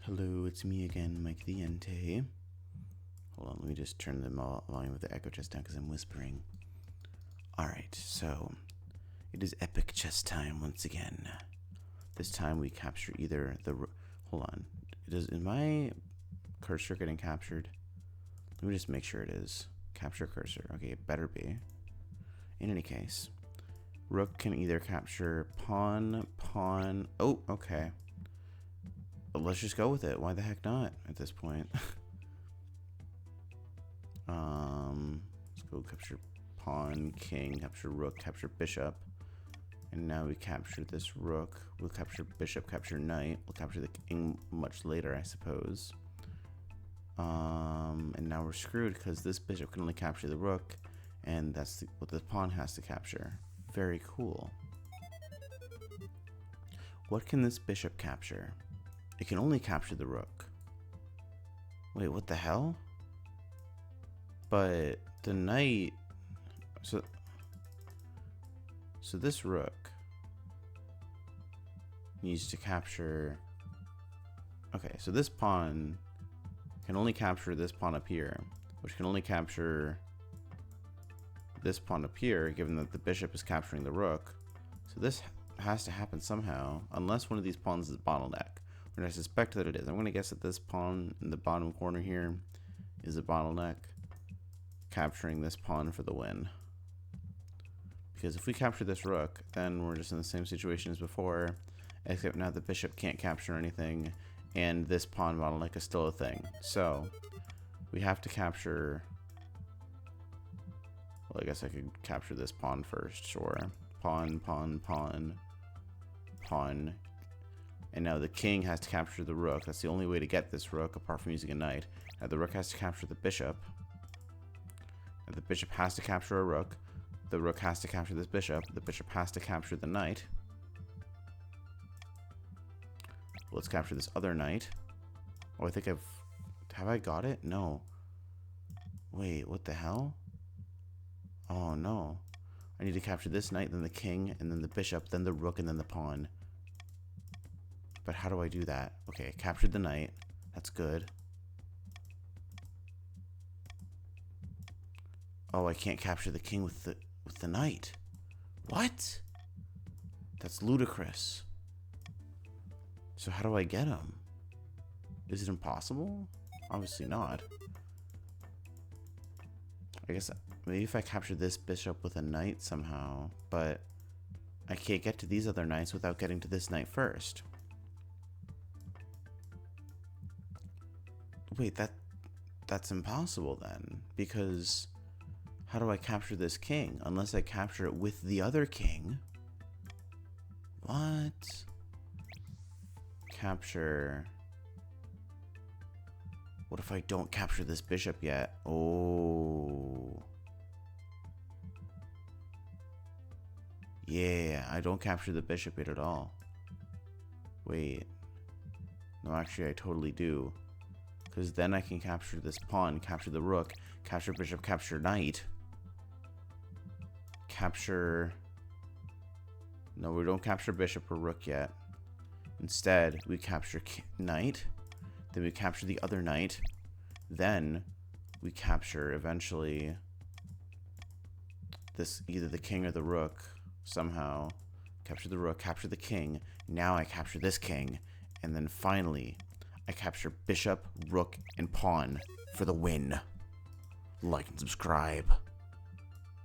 Hello, it's me again, Mike the Entei. Hold on, let me just turn the volume of the echo chest down because I'm whispering. Alright, so it is epic chess time once again. This time we capture either the... Hold on. Is my cursor getting captured? Let me just make sure it is. Capture cursor. Okay, it better be. In any case, rook can either capture pawn. Oh, okay. But let's just go with it. Why the heck not at this point? Let's go capture pawn, king, capture rook, capture bishop. And now we capture this rook. We'll capture bishop, capture knight. We'll capture the king much later, I suppose. And now we're screwed because this bishop can only capture the rook, and that's what the pawn has to capture. Very cool. What can this bishop capture? It can only capture the rook. Wait, what the hell? But the knight... So this rook needs to capture... Okay, so this pawn can only capture this pawn up here, which can only capture this pawn up here, given that the bishop is capturing the rook. So this has to happen somehow, unless one of these pawns is bottleneck. And I suspect that it is. I'm going to guess that this pawn in the bottom corner here is a bottleneck, capturing this pawn for the win. Because if we capture this rook, then we're just in the same situation as before, except now the bishop can't capture anything, and this pawn bottleneck is still a thing. So we have to capture... Well, I guess I could capture this pawn first, sure. Pawn, pawn, pawn, pawn. And now the king has to capture the rook. That's the only way to get this rook, apart from using a knight. Now the rook has to capture the bishop. And the bishop has to capture a rook. The rook has to capture this bishop. The bishop has to capture the knight. Let's capture this other knight. Oh, I think have I got it? No. Wait, what the hell? Oh, no. I need to capture this knight, then the king, and then the bishop, then the rook, and then the pawn. But how do I do that? Okay, I captured the knight. That's good. Oh, I can't capture the king with the knight. What? That's ludicrous. So how do I get him? Is it impossible? Obviously not. I guess maybe if I capture this bishop with a knight somehow, but I can't get to these other knights without getting to this knight first. Wait, that's impossible then, because how do I capture this king unless I capture it with the other king? What? Capture. What if I don't capture this bishop yet? Oh. Yeah, I don't capture the bishop yet at all. Wait. No, actually I totally do. Because then I can capture this pawn, capture the rook, capture bishop, capture knight. Capture... No, we don't capture bishop or rook yet. Instead, we capture knight. Then we capture the other knight. Then we capture, eventually, this, either the king or the rook. Somehow. Capture the rook, capture the king. Now I capture this king. And then finally... I capture bishop, rook, and pawn for the win. Like and subscribe.